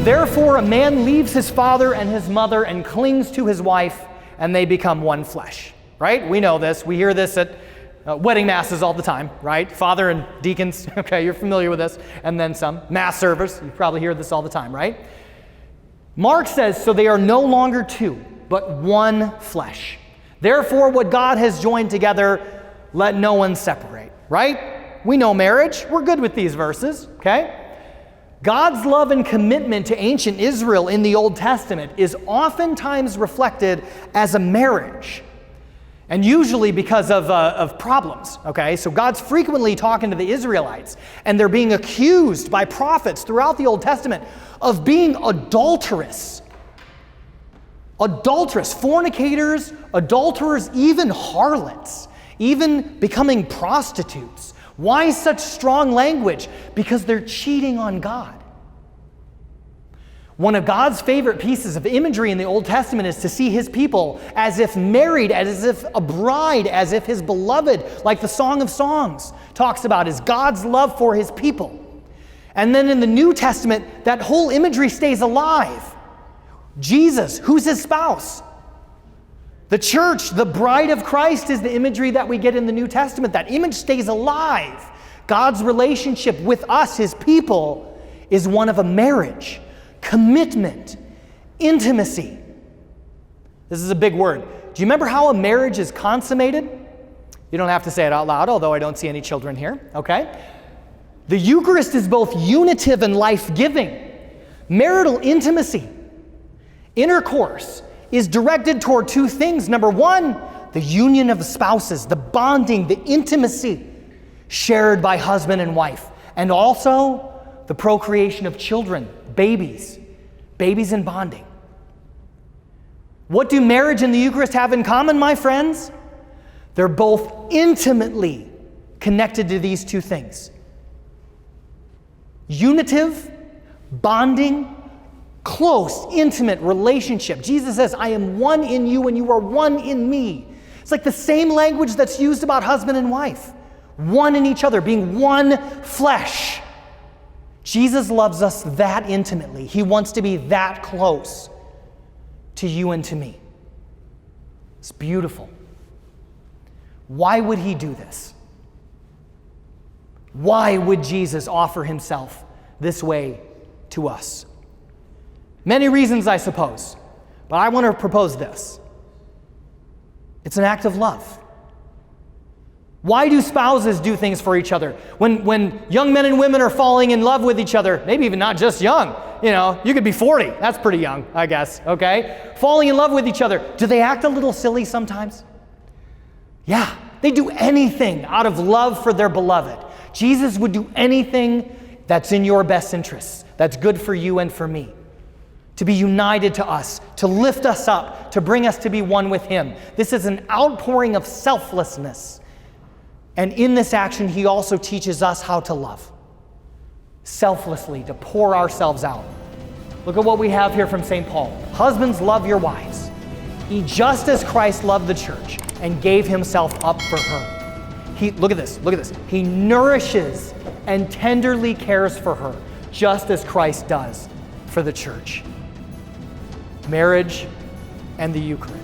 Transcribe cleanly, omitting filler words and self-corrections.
Therefore, a man leaves his father and his mother and clings to his wife, and they become one flesh. Right? We know this. We hear this at wedding masses all the time, right? Father and deacons, okay, you're familiar with this, and then some. Mass servers, you probably hear this all the time, right? Mark says, so they are no longer two, but one flesh. Therefore, what God has joined together, let no one separate, right? We know marriage. We're good with these verses, okay? God's love and commitment to ancient Israel in the Old Testament is oftentimes reflected as a marriage, and usually because of problems, okay? So God's frequently talking to the Israelites, and they're being accused by prophets throughout the Old Testament of being adulterous. Adulterous, fornicators, adulterers, even harlots, even becoming prostitutes. Why such strong language? Because they're cheating on God. One of God's favorite pieces of imagery in the Old Testament is to see his people as if married, as if a bride, as if his beloved, like the Song of Songs talks about, is God's love for his people. And then in the New Testament, that whole imagery stays alive. Jesus, who's his spouse? The church, the bride of Christ, is the imagery that we get in the New Testament. That image stays alive. God's relationship with us, his people, is one of a marriage, commitment, intimacy. This is a big word. Do you remember how a marriage is consummated? You don't have to say it out loud, although I don't see any children here, okay? The Eucharist is both unitive and life-giving. Marital intimacy, intercourse, is directed toward two things. Number one, the union of the spouses, the bonding, the intimacy shared by husband and wife, and also the procreation of children, babies in bonding. What do marriage and the Eucharist have in common, my friends? They're both intimately connected to these two things. Unitive, bonding, close, intimate relationship. Jesus says, I am one in you and you are one in me. It's like the same language that's used about husband and wife. One in each other, being one flesh. Jesus loves us that intimately. He wants to be that close to you and to me. It's beautiful. Why would he do this? Why would Jesus offer himself this way to us? Many reasons, I suppose, but I want to propose this. It's an act of love. Why do spouses do things for each other? When young men and women are falling in love with each other, maybe even not just young, you could be 40, that's pretty young, I guess, okay? Falling in love with each other, do they act a little silly sometimes? Yeah, they do anything out of love for their beloved. Jesus would do anything that's in your best interests, that's good for you and for me. To be united to us, to lift us up, to bring us to be one with him. This is an outpouring of selflessness. And in this action, he also teaches us how to love. Selflessly, to pour ourselves out. Look at what we have here from St. Paul. Husbands, love your wives, just as Christ loved the church and gave himself up for her. Look at this. He nourishes and tenderly cares for her, just as Christ does for the church. Marriage and the Eucharist.